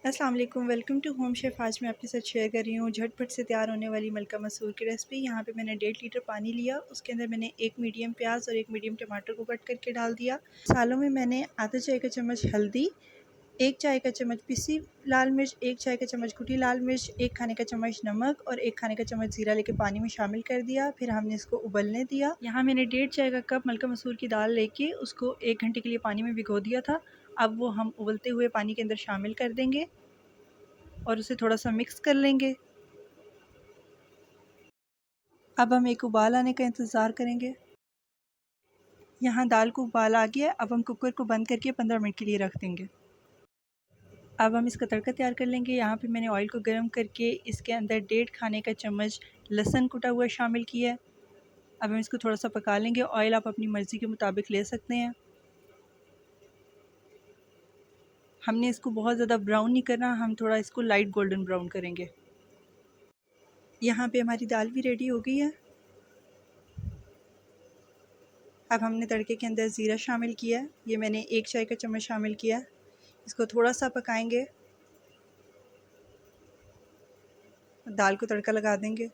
अस्सलाम वालेकुम, welcome to home chef. आज मैं आपके साथ शेयर कर रही हूँ झटपट से तैयार होने वाली मलका मसूर की रेसिपी। यहाँ पे मैंने 1.5 लीटर पानी लिया, उसके अंदर मैंने एक मीडियम प्याज और एक मीडियम टमाटर को कट करके डाल दिया। मसालों में मैंने आधा चाय का चम्मच हल्दी, 1 चाय का चम्मच पिसी लाल मिर्च, 1 चाय का चम्मच कुटी लाल मिर्च, 1 खाने का चम्मच नमक और 1 खाने का चम्मच ज़ीरा लेके पानी में शामिल कर दिया। फिर हमने इसको उबलने दिया। यहाँ मैंने 1.5 चाय का कप मलका मसूर की दाल लेके उसको 1 घंटे के लिए पानी में भिगो दिया था। अब वो हम उबलते हुए पानी के अंदर शामिल कर देंगे और उसे थोड़ा सा मिक्स कर लेंगे। अब हम एक उबाल आने का इंतज़ार करेंगे। यहाँ दाल को उबाल आ गया। अब हम कुकर को बंद करके 15 मिनट के लिए रख देंगे। अब हम इसका तड़का तैयार कर लेंगे। यहाँ पे मैंने ऑयल को गर्म करके इसके अंदर 1.5 खाने का चम्मच लहसुन कुटा हुआ शामिल किया है। अब हम इसको थोड़ा सा पका लेंगे। ऑयल आप अपनी मर्ज़ी के मुताबिक ले सकते हैं। हमने इसको बहुत ज़्यादा ब्राउन नहीं करना, हम थोड़ा इसको लाइट गोल्डन ब्राउन करेंगे। यहाँ पे हमारी दाल भी रेडी हो गई है। अब हमने तड़के के अंदर ज़ीरा शामिल किया है। ये मैंने 1 चाय का चम्मच शामिल किया है। इसको थोड़ा सा पकाएंगे। दाल को तड़का लगा देंगे।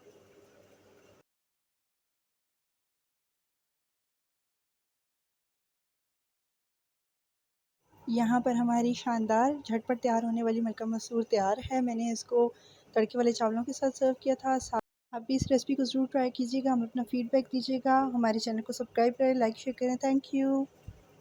यहाँ पर हमारी शानदार झटपट तैयार होने वाली मलका मसूर तैयार है। मैंने इसको तड़के वाले चावलों के साथ सर्व किया था। आप भी इस रेसिपी को ज़रूर ट्राई कीजिएगा। हमें अपना फ़ीडबैक दीजिएगा। हमारे चैनल को सब्सक्राइब करें, लाइक शेयर करें। Thank you.